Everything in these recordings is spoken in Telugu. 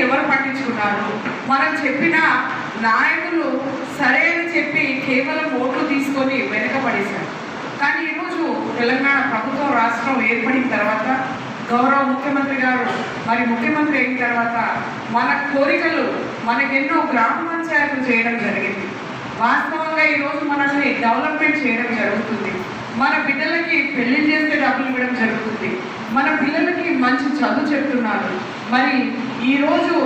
ఎవరు పట్టించుకున్నారు? మనం చెప్పిన నాయకులు సరే అని చెప్పి కేవలం ఓట్లు తీసుకొని వెనకబడేశారు. కానీ ఈరోజు తెలంగాణ ప్రభుత్వం రాష్ట్రం ఏర్పడిన తర్వాత గౌరవ ముఖ్యమంత్రి గారు ముఖ్యమంత్రి అయిన తర్వాత మన కోరికలు మనకెన్నో గ్రామ పంచాయతీలు చేయడం జరిగింది. వాస్తవంగా ఈరోజు మనల్ని డెవలప్మెంట్ చేయడం జరుగుతుంది. మన బిడ్డలకి పెళ్లి చేస్తే డబ్బులు ఇవ్వడం జరుగుతుంది. మన పిల్లలకి మంచి చదువు చెప్తున్నారు. ఈరోజు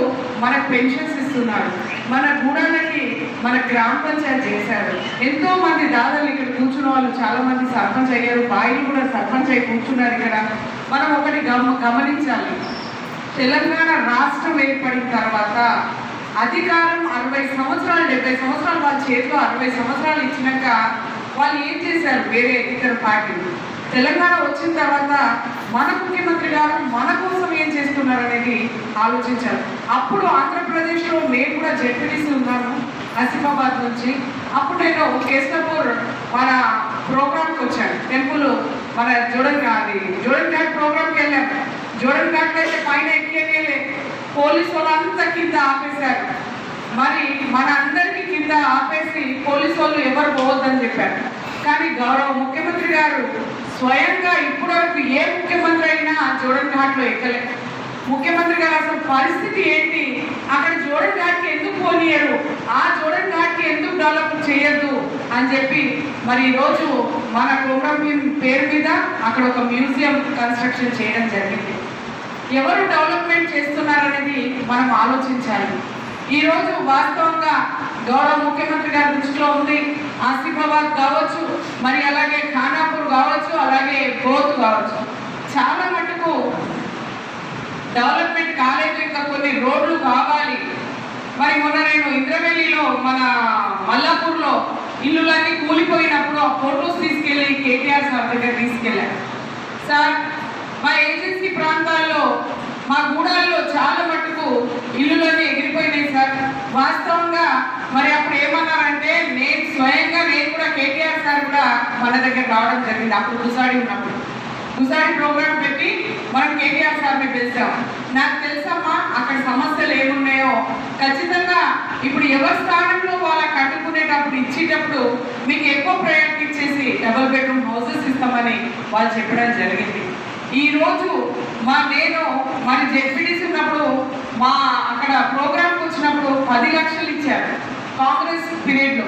మనకు పెన్షన్స్ ఇస్తున్నారు. మన గూడాలకి మన గ్రామ పంచాయతీ చేశారు. ఎంతో మంది దాదాలు ఇక్కడ కూర్చున్న వాళ్ళు చాలా మంది సర్పంచ్ అయ్యారు. బాయిలు కూడా సర్పంచ్ అయి కూర్చున్నారు. ఇక్కడ మనం ఒకటి గమనించాలి. తెలంగాణ రాష్ట్రం ఏర్పడిన తర్వాత అధికారం 60 సంవత్సరాలు 70 సంవత్సరాలు వాళ్ళ చేతిలో 60 సంవత్సరాలు ఇచ్చినాక వాళ్ళు ఏం చేశారు? వేరే ఇతర పార్టీలు. తెలంగాణ వచ్చిన తర్వాత మన ముఖ్యమంత్రి గారు మన కోసం ఏం చేస్తున్నారు అనేది ఆలోచించారు. అప్పుడు ఆంధ్రప్రదేశ్లో నేను కూడా జెడ్పీటీసీ ఉన్నాను ఆసిఫాబాద్ నుంచి. అప్పుడు నేను కేశవపూర్ మన ప్రోగ్రామ్కి వచ్చాను. టెంపుల్ మన జోడన్ ఘాట్ ప్రోగ్రామ్కి వెళ్ళాను. జోడన్ ఘాట్లో అయితే పైన ఎక్కియలే, పోలీసు వాళ్ళంతా కింద ఆపేశారు. మన అందరికీ కింద ఆపేసి పోలీసు వాళ్ళు ఎవరు పోవద్దని చెప్పారు. కానీ గౌరవ ముఖ్యమంత్రి గారు స్వయంగా ఇప్పటివరకు ఏ ముఖ్యమంత్రి అయినా జోడన్ ఘాట్లో ఎక్కలే. ముఖ్యమంత్రి గారు అసలు పరిస్థితి ఏంటి, అక్కడ జోడన్ ఘాట్కి ఎందుకు పోనీయరు, ఆ జోడన్ ఘాట్కి ఎందుకు డెవలప్ చేయొద్దు అని చెప్పి ఈరోజు మన ప్రోగ్రామ్ పేరు మీద అక్కడ ఒక మ్యూజియం కన్స్ట్రక్షన్ చేయడం జరిగింది. ఎవరు డెవలప్మెంట్ చేస్తున్నారనేది మనం ఆలోచించాలి. ఈరోజు వాస్తవంగా గౌరవ ముఖ్యమంత్రి గారి దృష్టిలో ఉంది. ఆసిఫాబాద్ కావచ్చు, అలాగే ఖానాపూర్ కావచ్చు, అలాగే బోత్ కావచ్చు, చాలా మటుకు డెవలప్మెంట్ కాలేదు. ఇంకా కొన్ని రోడ్లు కావాలి. మొన్న నేను ఇంద్రవెల్లిలో మన మల్లాపూర్లో ఇల్లులన్నీ కూలిపోయినప్పుడు ఆ ఫొటోస్ తీసుకెళ్ళి కేటీఆర్ సార్ దగ్గర తీసుకెళ్ళాను. సార్, మా ఏజెన్సీ ప్రాంతాల్లో మా గూడాల్లో చాలా మటుకు ఇల్లులన్నీ ఎగిరిపోయినాయి సార్. వాస్తవంగా అప్పుడు ఏమన్నారంటే నేను కూడా కేటీఆర్ సార్ కూడా మన దగ్గర రావడం జరిగింది. అప్పుడు గుసాడి ఉన్నప్పుడు గుసాడి ప్రోగ్రాం పెట్టి మనం కేటీఆర్ సార్ని పిలిచాం. నాకు తెలుసమ్మా అక్కడ సమస్యలు ఏమున్నాయో ఖచ్చితంగా ఇప్పుడు ఎవరి స్థానంలో వాళ్ళకి కట్టుకునేటప్పుడు ఇచ్చేటప్పుడు మీకు ఎక్కువ ప్రయారిటీ ఇచ్చేసి డబుల్ బెడ్రూమ్ హౌసెస్ ఇస్తామని వాళ్ళు చెప్పడం జరిగింది. ఈరోజు నేను జెడ్పీటీసీ ఉన్నప్పుడు అక్కడ ప్రోగ్రామ్కి వచ్చినప్పుడు 10 లక్షలు ఇచ్చారు కాంగ్రెస్ పీరియడ్లో.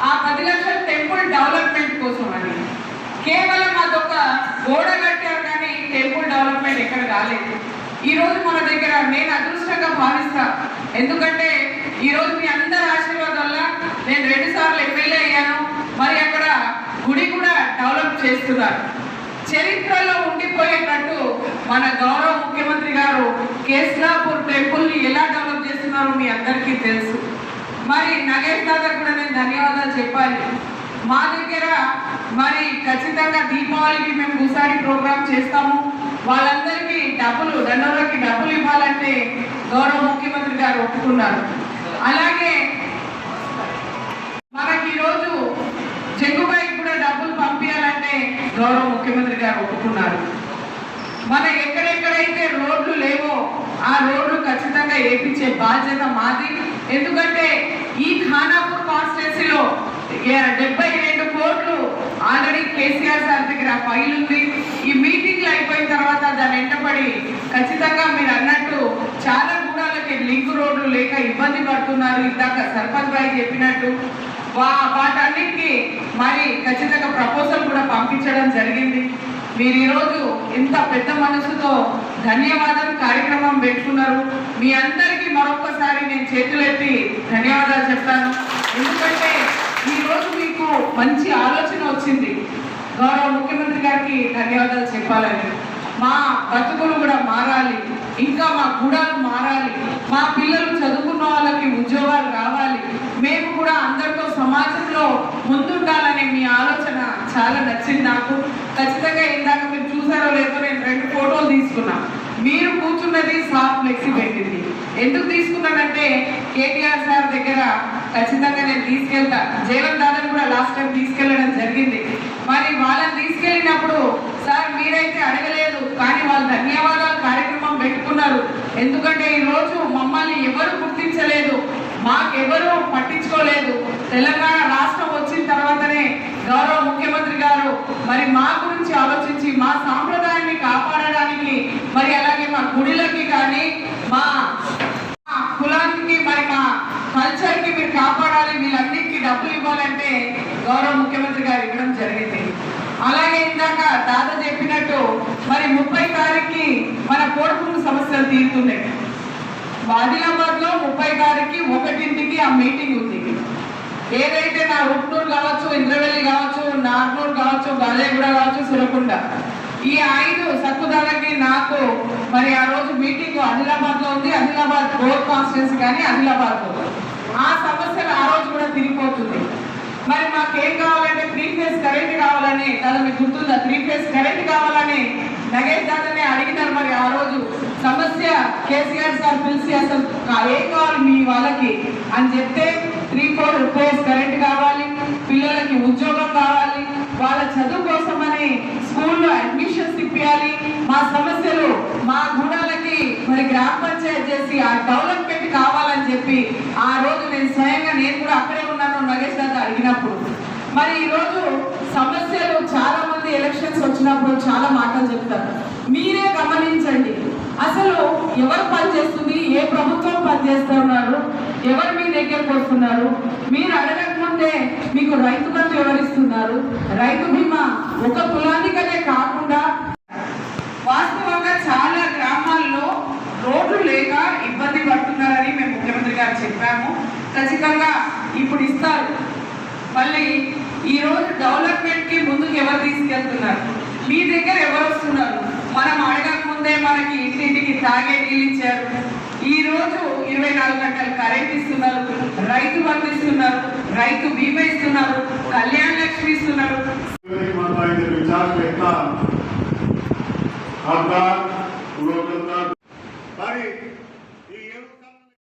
ఆ 10 లక్షలు టెంపుల్ డెవలప్మెంట్ కోసం అని కేవలం అదొక గోడ కట్టారు, కానీ టెంపుల్ డెవలప్మెంట్ ఎక్కడ కాలేదు. ఈరోజు మన దగ్గర నేను అదృష్టంగా భావిస్తాను. ఎందుకంటే ఈరోజు మీ అందరి ఆశీర్వాదం వల్ల నేను 2 సార్లు ఎమ్మెల్యే అయ్యాను. అక్కడ గుడి కూడా డెవలప్ చేస్తున్నారు. చరిత్రలో ఉండిపోయేటట్టు మన గౌరవ ముఖ్యమంత్రి గారు కేశలాపూర్ టెంపుల్ని ఎలా డెవలప్ చేస్తున్నారో మీ అందరికీ తెలుసు. నగేష్ దాదా కూడా నేను ధన్యవాదాలు చెప్పాలి. మా దగ్గర ఖచ్చితంగా దీపావళికి మేము గుసాడి ప్రోగ్రామ్ చేస్తాము. వాళ్ళందరికీ దండోలకి డబ్బులు ఇవ్వాలంటే గౌరవ ముఖ్యమంత్రి గారు ఒప్పుకున్నారు. అలాగే ఈరోజు చెంగుబాయికి కూడా డబ్బులు పంపించాలంటే గౌరవ ముఖ్యమంత్రి గారు ఒప్పుకున్నారు. ఎక్కడెక్కడైతే రోడ్లు లేవో ఆ రోడ్లు ఖచ్చితంగా వేయించే బాధ్యత మాది. ఎందుకంటే ఈ ఖానాపూర్ కాన్స్టిట్యున్సీలో 72 కోట్లు ఆల్రెడీ కేసీఆర్ సార్ దగ్గర ఫైల్ ఉంది. ఈ మీటింగ్లు అయిపోయిన తర్వాత దాని వెంటబడి ఖచ్చితంగా మీరు అన్నట్టు చాలా గూడాలకి లింక్ రోడ్లు లేక ఇబ్బంది పడుతున్నారు. ఇందాక సర్పంచ్ భాయ్ చెప్పినట్టు వాటన్నిటికీ ఖచ్చితంగా ప్రపోజల్ కూడా పంపించడం జరిగింది. మీరు ఈరోజు ఇంత పెద్ద మనసుతో ధన్యవాదాలు కార్యక్రమం పెట్టుకున్నారు. మీ అందరికీ మరొకసారి నేను చేతులెత్తి ధన్యవాదాలు చెప్తాను. ఎందుకంటే ఈరోజు మీకు మంచి ఆలోచన వచ్చింది. గౌరవ ముఖ్యమంత్రి గారికి ధన్యవాదాలు చెప్పాలని. మా బతుకులు కూడా మారాలి, ఇంకా మా గూడాలు మారాలి, మా పిల్లలు చదువుకున్న వాళ్ళకి ఉద్యోగాలు రావాలి, మేము కూడా అందరితో సమాజంలో ముందుండాలనే మీ ఆలోచన చాలా నచ్చింది నాకు. ఖచ్చితంగా ఇందాక మీరు చూసారో లేదో నేను 2 ఫోటోలు తీసుకున్నా. మీరు కూర్చున్నది సాఫ్ ఫ్లెక్సీ పెట్టింది. ఎందుకు తీసుకున్నానంటే కేటీఆర్ సార్ దగ్గర ఖచ్చితంగా నేను తీసుకెళ్తా. జయవన్ దాదాని కూడా లాస్ట్ టైం తీసుకెళ్ళడం జరిగింది. వాళ్ళని తీసుకెళ్ళినప్పుడు సార్ మీరైతే అడగలేదు, కానీ వాళ్ళు ధన్యవాదాలు కార్యక్రమం పెట్టుకున్నారు. ఎందుకంటే ఈరోజు మమ్మల్ని ఎవరు గుర్తించలేదు, మాకెవరు పట్టించుకోలేదు. తెలంగాణ రాష్ట్రం వచ్చిన తర్వాతనే గౌరవ ముఖ్యమంత్రి గారు మరి మా గురించి ఆలోచించి మా సాంప్రదాయాన్ని కాపాడడానికి మరి అలాగే మా గుడిలకి కానీ మా కులానికి మరి మా కల్చర్కి మీరు కాపాడాలి, వీళ్ళన్నిటికీ డబ్బులు ఇవ్వాలంటే గౌరవ ముఖ్యమంత్రి గారు ఇవ్వడం జరిగింది. అలాగే ఇందాక దాదా చెప్పినట్టు మరి 30 తారీఖుకి మన కోడిపుండు సమస్యలు తీరుతున్నాయి. ఆదిలాబాద్ లో 30 తారీఖుకి 1ంటికి ఆ మీటింగ్ ఉంది. ఏదైతే నా ఉట్నూరు కావచ్చు, ఇంద్రవెల్లి కావచ్చు, నార్నూరు కావచ్చు, గాజేగూడ కావచ్చు, సురకుండ ఈ 5 సక్కుదాలకి నాకు మరి ఆ రోజు మీటింగ్ ఆదిలాబాద్ లో ఉంది. ఆదిలాబాద్ బోర్డ్ కాన్స్టిట్యున్సీ కానీ ఆదిలాబాద్ లో ఆ సమస్యలు ఆ రోజు కూడా తిరిగిపోతుంది. మరి మాకేం కావాలంటే 3 ఫేజ్ కరెంట్ కావాలని, కదా మీకు గుర్తుందా? 3 ఫేజ్ కరెంట్ కావాలని నగేష్ దాదానే అడిగినారు. మరి ఆ రోజు సమస్య కేసీఆర్ సార్ పిలిచి అసలు ఏం కావాలి మీ వాళ్ళకి అని చెప్తే 3-4 ఫేజ్ కరెంట్ కావాలి, పిల్లలకి ఉద్యోగం కావాలి, వాళ్ళ చదువు కోసమని స్కూల్లో అడ్మిషన్స్ ఇప్పించాలి, మా సమస్యలు మా గుణాలకి మరి గ్రామ పంచాయతీ చేసి ఆ డెవలప్మెంట్ కావాలని చెప్పి ఆ రోజు నేను స్వయంగా నేను కూడా అక్కడే ఉన్నాను నగేష్ దాదా అడిగినప్పుడు. మరి ఈరోజు సమస్యలు చాలా మంది ఎలక్షన్స్ వచ్చినప్పుడు చాలా మాటలు చెప్తారు. మీరే గమనించండి, అసలు ఎవరు పనిచేస్తుంది, ఏ ప్రభుత్వం పనిచేస్తున్నారు, ఎవరు మీ దగ్గరకు వస్తున్నారు, మీరు అడగకముందే మీకు రైతు బంధు ఎవరిస్తున్నారు, రైతు బీమా ఒక కులానికనే కాకుండా వాస్తవంగా చాలా గ్రామాల్లో రోడ్లు లేక ఇబ్బంది పడుతున్నారని మేము ముఖ్యమంత్రి గారు చెప్పాము. ఖచ్చితంగా ఇప్పుడు ఇస్తారు. మళ్ళీ ఈరోజు డెవలప్మెంట్కి ముందుకు ఎవరు తీసుకెళ్తున్నారు, మీ దగ్గర ఎవరు వస్తున్నారు, మనం అడగక ముందే మనకి ఇంటింటికి తాగే నీళ్ళు ఇచ్చారు. ఈరోజు 24 గంటలు కరెంట్ ఇస్తున్నారు, రైతు బంధు ఇస్తున్నారు, రైతు బీమా ఇస్తున్నారు, కళ్యాణ లక్ష్మి ఇస్తున్నారు.